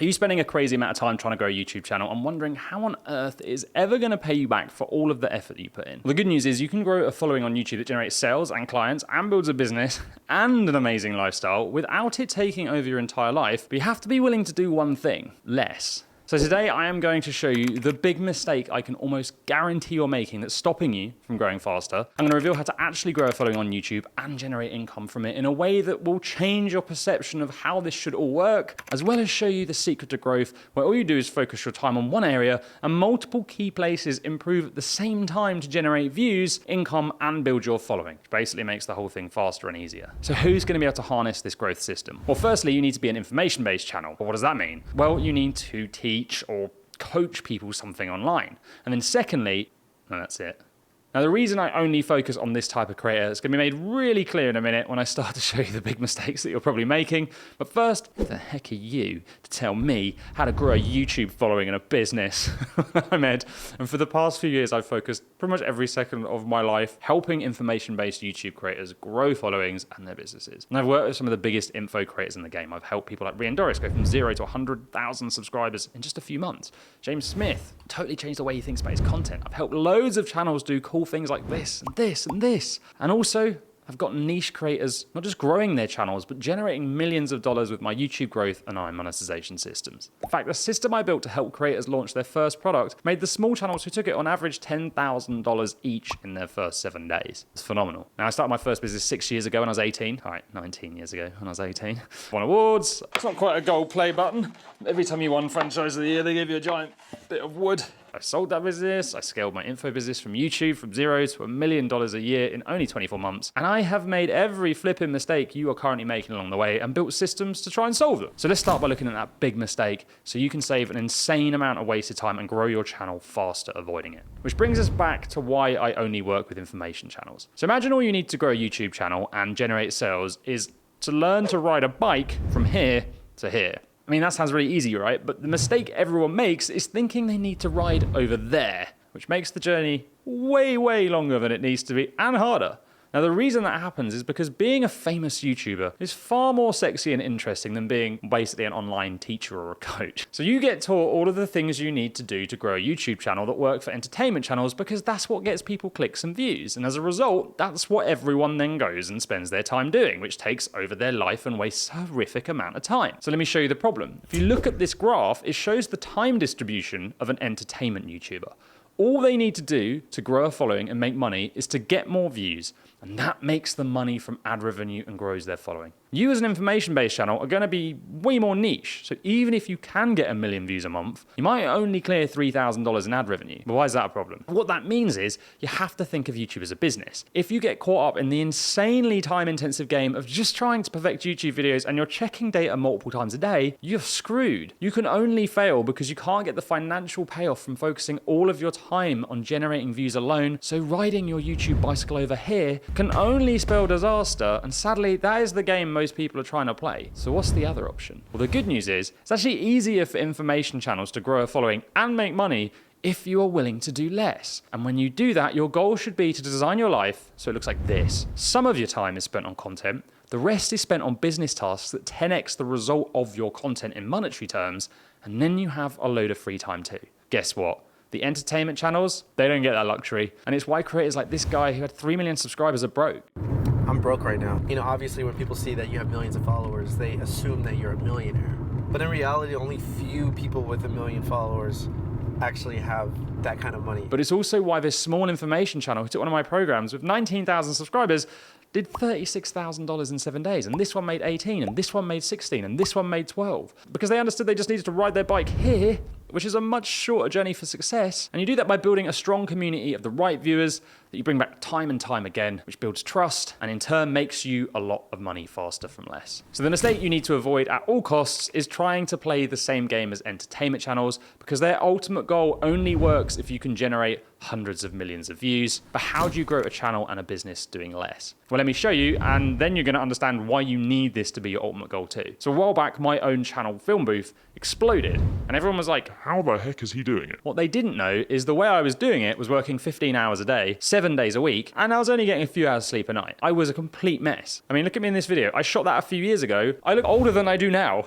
Are you spending a crazy amount of time trying to grow a YouTube channel and wondering how on earth it is ever going to pay you back for all of the effort that you put in? Well, the good news is you can grow a following on YouTube that generates sales and clients and builds a business and an amazing lifestyle without it taking over your entire life, but you have to be willing to do one thing: less. So today I am going to show you the big mistake I can almost guarantee you're making that's stopping you from growing faster. I'm going to reveal how to actually grow a following on YouTube and generate income from it in a way that will change your perception of how this should all work, as well as show you the secret to growth, where all you do is focus your time on one area and multiple key places improve at the same time to generate views, income, and build your following, which basically makes the whole thing faster and easier. So who's going to be able to harness this growth system? Well, firstly, you need to be an information-based channel. But what does that mean? Well, you need to teach or coach people something online. And then secondly, and that's it. Now, the reason I only focus on this type of creator is going to be made really clear in a minute when I start to show you the big mistakes that you're probably making. But first, who the heck are you to tell me how to grow a YouTube following and a business? I'm Ed, and for the past few years, I've focused pretty much every second of my life helping information-based YouTube creators grow followings and their businesses. And I've worked with some of the biggest info creators in the game. I've helped people like Rian Doris go from 0 to 100,000 subscribers in just a few months. James Smith totally changed the way he thinks about his content. I've helped loads of channels do cool things like this and this and this. And also, I've got niche creators not just growing their channels, but generating millions of dollars with my YouTube growth and monetization systems. In fact, the system I built to help creators launch their first product made the small channels who took it on average $10,000 each in their first 7 days. It's phenomenal. Now, I started my first business 6 years ago when I was 18. All right, 19 years ago when I was 18. Won awards. It's not quite a gold play button. Every time you won franchise of the year, they gave you a giant bit of wood. I sold that business. I scaled my info business from YouTube from 0 to $1 million a year in only 24 months. And I have made every flipping mistake you are currently making along the way and built systems to try and solve them. So let's start by looking at that big mistake so you can save an insane amount of wasted time and grow your channel faster avoiding it. Which brings us back to why I only work with information channels. So imagine all you need to grow a YouTube channel and generate sales is to learn to ride a bike from here to here. I mean, that sounds really easy, right? But the mistake everyone makes is thinking they need to ride over there, which makes the journey way, way longer than it needs to be and harder. Now, the reason that happens is because being a famous YouTuber is far more sexy and interesting than being basically an online teacher or a coach. So you get taught all of the things you need to do to grow a YouTube channel that work for entertainment channels because that's what gets people clicks and views. And as a result, that's what everyone then goes and spends their time doing, which takes over their life and wastes a horrific amount of time. So let me show you the problem. If you look at this graph, it shows the time distribution of an entertainment YouTuber. All they need to do to grow a following and make money is to get more views, and that makes the money from ad revenue and grows their following. You as an information-based channel are going to be way more niche, so even if you can get 1 million views a month, you might only clear $3,000 in ad revenue. But why is that a problem? What that means is you have to think of YouTube as a business. If you get caught up in the insanely time-intensive game of just trying to perfect YouTube videos and you're checking data multiple times a day, you're screwed. You can only fail because you can't get the financial payoff from focusing all of your time on generating views alone, so riding your YouTube bicycle over here can only spell disaster, and sadly, that is the game most people are trying to play. So what's the other option? Well, the good news is it's actually easier for information channels to grow a following and make money if you are willing to do less. And when you do that, your goal should be to design your life so it looks like this. Some of your time is spent on content, the rest is spent on business tasks that 10x the result of your content in monetary terms, and then you have a load of free time too. Guess what? The entertainment channels, they don't get that luxury. And it's why creators like this guy who had 3 million subscribers are broke. I'm broke right now. You know, obviously when people see that you have millions of followers, they assume that you're a millionaire. But in reality, only few people with 1 million followers actually have that kind of money. But it's also why this small information channel who took one of my programs with 19,000 subscribers did $36,000 in 7 days, and this one made 18, and this one made 16, and this one made 12. Because they understood they just needed to ride their bike here, which is a much shorter journey for success. And you do that by building a strong community of the right viewers that you bring back time and time again, which builds trust and in turn makes you a lot of money faster from less. So the mistake you need to avoid at all costs is trying to play the same game as entertainment channels, because their ultimate goal only works if you can generate hundreds of millions of views. But how do you grow a channel and a business doing less? Well, let me show you, and then you're going to understand why you need this to be your ultimate goal too. So a while back, my own channel Film Booth exploded, and everyone was like, how the heck is he doing it? What they didn't know is the way I was doing it was working 15 hours a day, 7 days a week, and I was only getting a few hours sleep a night. I was a complete mess. I mean, look at me in this video. I shot that a few years ago. I look older than I do now.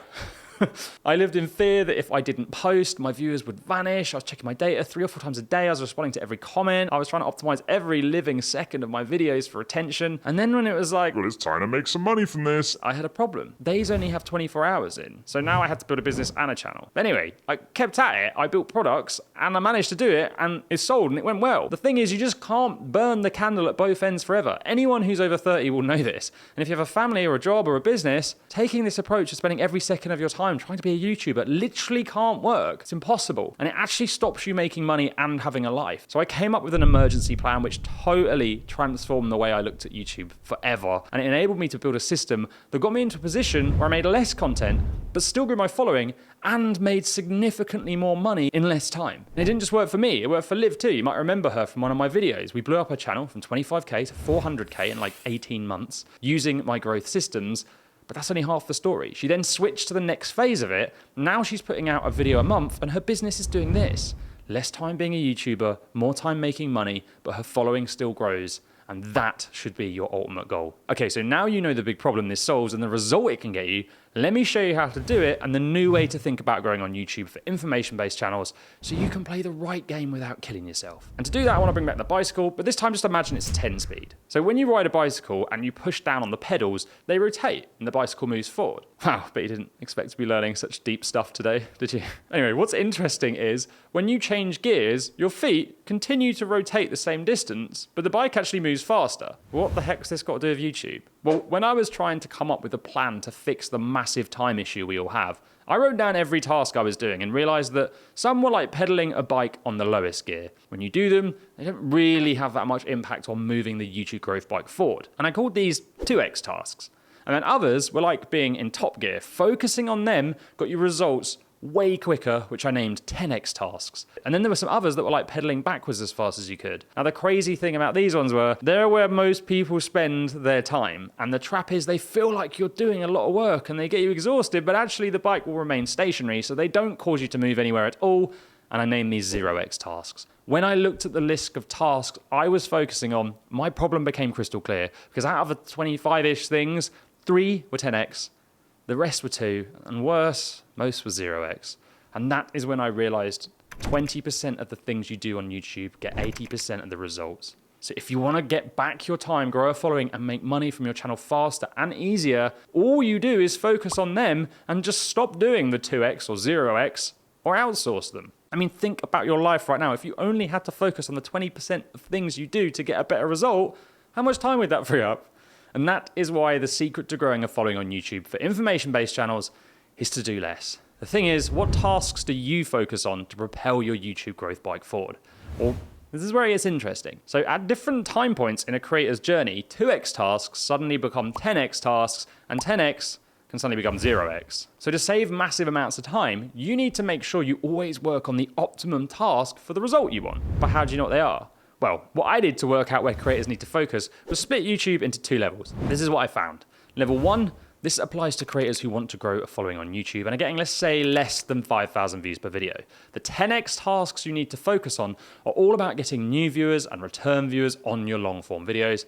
I lived in fear that if I didn't post, my viewers would vanish. I was checking my data 3 or 4 times a day. I was responding to every comment. I was trying to optimize every living second of my videos for attention. And then when it was like, well, it's time to make some money from this, I had a problem. Days only have 24 hours in. So now I had to build a business and a channel. But anyway, I kept at it. I built products and I managed to do it and it sold and it went well. The thing is, you just can't burn the candle at both ends forever. Anyone who's over 30 will know this. And if you have a family or a job or a business, taking this approach of spending every second of your time trying to be a YouTuber literally can't work. It's impossible. And it actually stops you making money and having a life. So I came up with an emergency plan which totally transformed the way I looked at YouTube forever. And it enabled me to build a system that got me into a position where I made less content, but still grew my following and made significantly more money in less time. And it didn't just work for me, it worked for Liv too. You might remember her from one of my videos. We blew up her channel from 25k to 400k in like 18 months using my growth systems. But that's only half the story. She then switched to the next phase of it. Now she's putting out a video a month and her business is doing this. Less time being a YouTuber, more time making money, but her following still grows. And that should be your ultimate goal. Okay, so now you know the big problem this solves and the result it can get you. Let me show you how to do it and the new way to think about growing on YouTube for information-based channels so you can play the right game without killing yourself. And to do that, I want to bring back the bicycle, but this time just imagine it's 10 speed. So when you ride a bicycle and you push down on the pedals, they rotate and the bicycle moves forward. Wow, but you didn't expect to be learning such deep stuff today, did you? Anyway, what's interesting is when you change gears, your feet continue to rotate the same distance, but the bike actually moves faster. What the heck's this got to do with YouTube? Well, when I was trying to come up with a plan to fix the massive time issue we all have, I wrote down every task I was doing and realized that some were like pedaling a bike on the lowest gear. When you do them, they don't really have that much impact on moving the YouTube growth bike forward. And I called these 2x tasks. And then others were like being in top gear. Focusing on them got you results way quicker, which I named 10x tasks. And then there were some others that were like pedaling backwards as fast as you could. Now the crazy thing about these ones were, they're where most people spend their time. And the trap is they feel like you're doing a lot of work and they get you exhausted, but actually the bike will remain stationary, so they don't cause you to move anywhere at all. And I named these 0x tasks. When I looked at the list of tasks I was focusing on, my problem became crystal clear, because out of the 25-ish things, 3 were 10x, the rest were 2, and worse, most were 0x. And that is when I realized 20% of the things you do on YouTube get 80% of the results. So if you want to get back your time, grow a following, and make money from your channel faster and easier, all you do is focus on them and just stop doing the 2x or 0x or outsource them. I mean, think about your life right now. If you only had to focus on the 20% of things you do to get a better result, how much time would that free up? And that is why the secret to growing a following on YouTube for information-based channels is to do less. The thing is, what tasks do you focus on to propel your YouTube growth bike forward? Or this is where it gets interesting. So at different time points in a creator's journey, 2x tasks suddenly become 10x tasks, and 10x can suddenly become 0x. So to save massive amounts of time, you need to make sure you always work on the optimum task for the result you want. But how do you know what they are? Well, what I did to work out where creators need to focus was split YouTube into 2 levels. This is what I found. Level 1, this applies to creators who want to grow a following on YouTube and are getting, let's say, less than 5,000 views per video. The 10x tasks you need to focus on are all about getting new viewers and return viewers on your long form videos.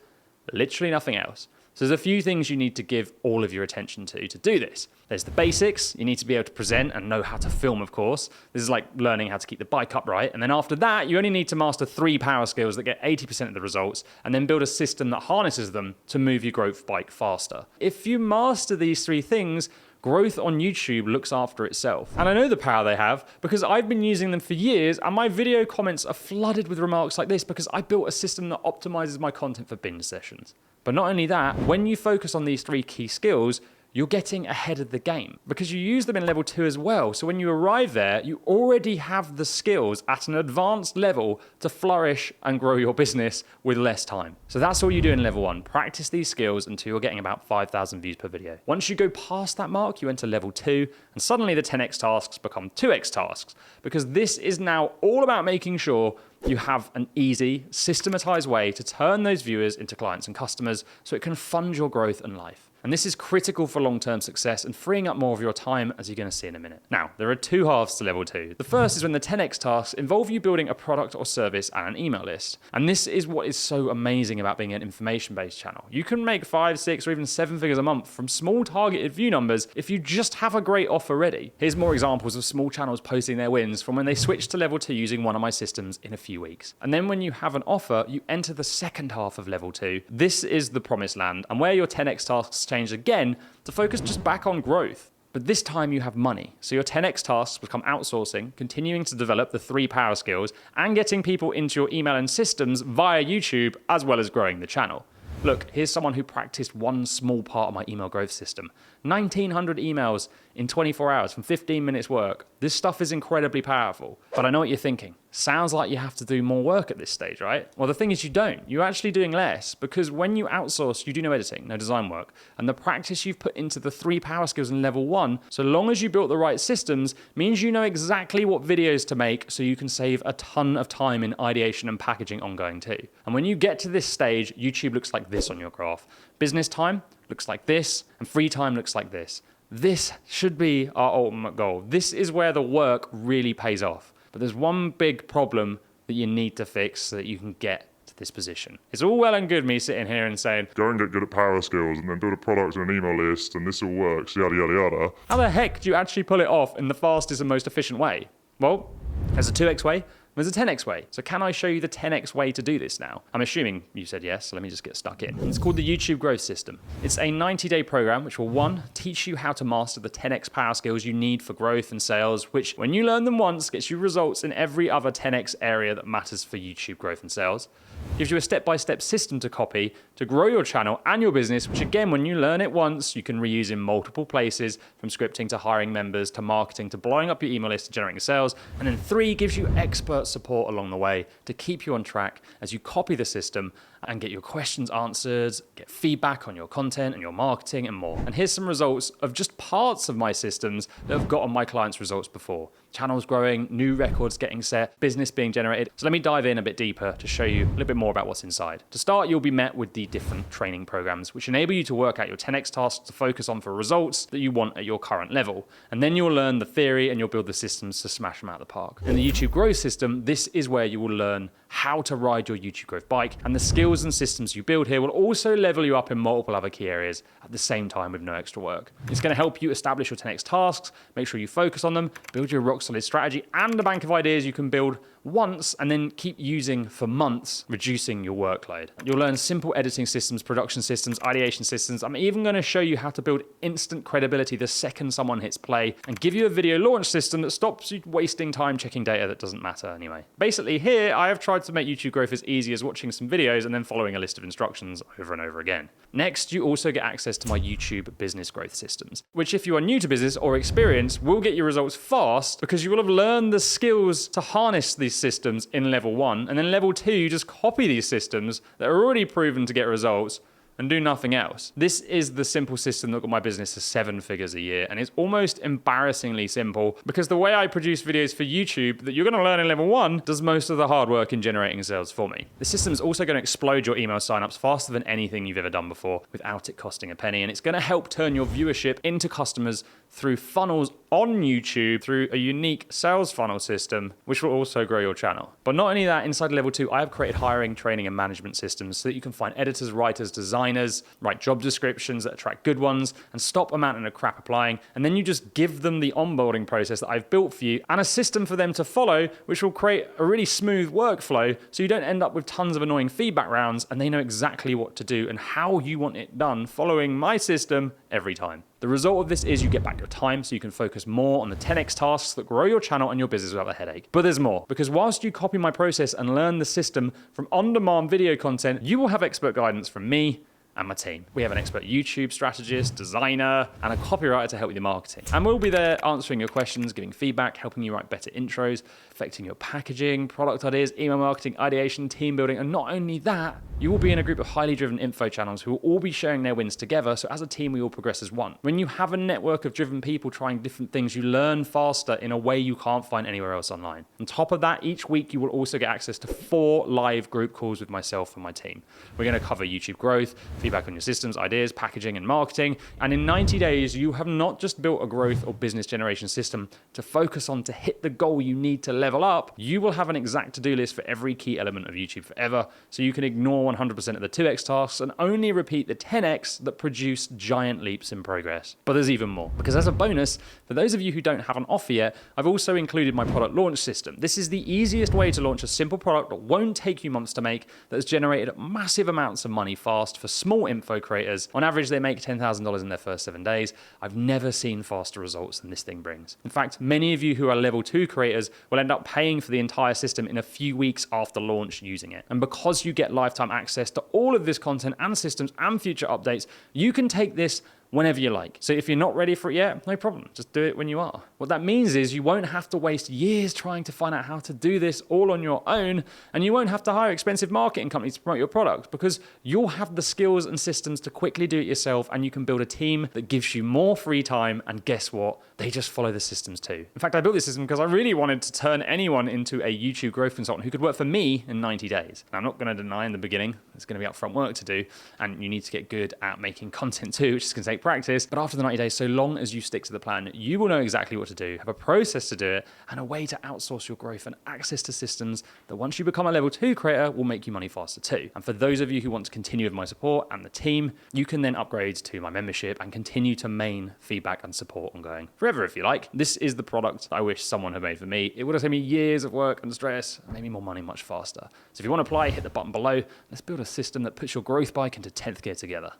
Literally nothing else. So there's a few things you need to give all of your attention to do this. There's the basics. You need to be able to present and know how to film, of course. This is like learning how to keep the bike upright. And then after that, you only need to master 3 power skills that get 80% of the results, and then build a system that harnesses them to move your growth bike faster. If you master these 3 things, growth on YouTube looks after itself. And I know the power they have because I've been using them for years, and my video comments are flooded with remarks like this because I built a system that optimizes my content for binge sessions. But not only that, when you focus on these 3 key skills, you're getting ahead of the game because you use them in level 2 as well. So when you arrive there, you already have the skills at an advanced level to flourish and grow your business with less time. So that's all you do in level 1. Practice these skills until you're getting about 5,000 views per video. Once you go past that mark, you enter level 2, and suddenly the 10x tasks become 2x tasks, because this is now all about making sure you have an easy, systematized way to turn those viewers into clients and customers so it can fund your growth and life. And this is critical for long-term success and freeing up more of your time, as you're going to see in a minute. Now, there are two halves to level 2. The first is when the 10x tasks involve you building a product or service and an email list. And this is what is so amazing about being an information-based channel. You can make 5, 6, or even 7 figures a month from small targeted view numbers if you just have a great offer ready. Here's more examples of small channels posting their wins from when they switched to level 2 using one of my systems in a few weeks. And then when you have an offer, you enter the second half of level 2. This is the promised land, and where your 10x tasks change again to focus just back on growth. But this time you have money. So your 10x tasks become outsourcing, continuing to develop the 3 power skills, and getting people into your email and systems via YouTube, as well as growing the channel. Look, here's someone who practiced one small part of my email growth system. 1,900 emails in 24 hours from 15 minutes work. This stuff is incredibly powerful. But I know what you're thinking. Sounds like you have to do more work at this stage, right? Well, the thing is you don't. You're actually doing less because when you outsource, you do no editing, no design work. And the practice you've put into the 3 power skills in level 1, so long as you built the right systems, means you know exactly what videos to make so you can save a ton of time in ideation and packaging ongoing too. And when you get to this stage, YouTube looks like this on your graph. Business time looks like this, and free time looks like this. This should be our ultimate goal. This is where the work really pays off. But there's one big problem that you need to fix so that you can get to this position. It's all well and good me sitting here and saying, Go and get good at power skills and then build a product and an email list and this all works, yada, yada, yada. how the heck do you actually pull it off in the fastest and most efficient way? Well, there's a 2x way. There's a 10x way. So can I show you the 10x way to do this now? I'm assuming you said yes, so let me just get stuck in. It's called the YouTube Growth System. It's a 90-day program which will 1, teach you how to master the 10x power skills you need for growth and sales, which when you learn them once, gets you results in every other 10x area that matters for YouTube growth and sales. Gives you a step-by-step system to copy to grow your channel and your business, which again, when you learn it once, you can reuse in multiple places, from scripting to hiring members to marketing to blowing up your email list to generating sales. And then 3 gives you expert support along the way to keep you on track as you copy the system and get your questions answered, get feedback on your content and your marketing and more. And here's some results of just parts of my systems that have gotten my clients results before. Channels growing, new records getting set, business being generated. So let me dive in a bit deeper to show you a little bit more about what's inside. To start, you'll be met with the different training programs, which enable you to work out your 10x tasks to focus on for results that you want at your current level. And then you'll learn the theory and you'll build the systems to smash them out of the park. In the YouTube Growth System, this is where you will learn how to ride your YouTube growth bike, and the skills and systems you build here will also level you up in multiple other key areas at the same time with no extra work. It's going to help you establish your 10x tasks, make sure you focus on them, build your rock solid strategy and a bank of ideas you can build once and then keep using for months, reducing your workload. You'll learn simple editing systems, production systems, ideation systems. I'm even going to show you how to build instant credibility the second someone hits play and give you a video launch system that stops you wasting time checking data that doesn't matter anyway. Basically here, I have tried to make YouTube growth as easy as watching some videos and then following a list of instructions over and over again. Next, you also get access to my YouTube business growth systems, which if you are new to business or experienced, will get you results fast because you will have learned the skills to harness these systems in level 1, and then level 2 you just copy these systems that are already proven to get results and do nothing else. This is the simple system that got my business to 7 figures a year, and it's almost embarrassingly simple because the way I produce videos for YouTube that you're going to learn in level 1 does most of the hard work in generating sales for me. The system is also going to explode your email signups faster than anything you've ever done before without it costing a penny, and it's going to help turn your viewership into customers through funnels on YouTube through a unique sales funnel system, which will also grow your channel. But not only that, inside level 2, I have created hiring, training, and management systems so that you can find editors, writers, designers, write job descriptions that attract good ones, and stop a mountain of crap applying. And then you just give them the onboarding process that I've built for you and a system for them to follow, which will create a really smooth workflow so you don't end up with tons of annoying feedback rounds, and they know exactly what to do and how you want it done following my system every time. The result of this is you get back your time so you can focus more on the 10x tasks that grow your channel and your business without a headache. But there's more, because whilst you copy my process and learn the system from on-demand video content, you will have expert guidance from me and my team. We have an expert YouTube strategist, designer, and a copywriter to help with your marketing. And we'll be there answering your questions, giving feedback, helping you write better intros, affecting your packaging, product ideas, email marketing, ideation, team building, and not only that, You will be in a group of highly driven info channels who will all be sharing their wins together, so as a team we all progress as one. When you have a network of driven people trying different things, you learn faster in a way you can't find anywhere else online. On top of that, each week you will also get access to 4 live group calls with myself and my team. We're going to cover YouTube growth, feedback on your systems, ideas, packaging and marketing, and in 90 days you have not just built a growth or business generation system to focus on to hit the goal you need to level up. You will have an exact to-do list for every key element of YouTube forever, so you can ignore 100% of the 2x tasks and only repeat the 10x that produce giant leaps in progress. But there's even more, because as a bonus, for those of you who don't have an offer yet, I've also included my product launch system. This is the easiest way to launch a simple product that won't take you months to make, that has generated massive amounts of money fast for small info creators. On average, they make $10,000 in their first 7 days. I've never seen faster results than this thing brings. In fact, many of you who are level 2 creators will end up paying for the entire system in a few weeks after launch using it. And because you get lifetime access to all of this content and systems and future updates, you can take this whenever you like. So if you're not ready for it yet, no problem. Just do it when you are. What that means is you won't have to waste years trying to find out how to do this all on your own, and you won't have to hire expensive marketing companies to promote your product, because you'll have the skills and systems to quickly do it yourself, and you can build a team that gives you more free time, and guess what? They just follow the systems too. In fact, I built this system because I really wanted to turn anyone into a YouTube growth consultant who could work for me in 90 days. And I'm not going to deny in the beginning, there's going to be upfront work to do, and you need to get good at making content too, which is going to take practice. But after the 90 days, so long as you stick to the plan, you will know exactly what to do, have a process to do it, and a way to outsource your growth and access to systems that once you become a level 2 creator will make you money faster too. And for those of you who want to continue with my support and the team, you can then upgrade to my membership and continue to main feedback and support ongoing forever if you like. This is the product that I wish someone had made for me. It would have saved me years of work and stress and made me more money much faster. So if you want to apply, hit the button below. Let's build a system that puts your growth bike into 10th gear together.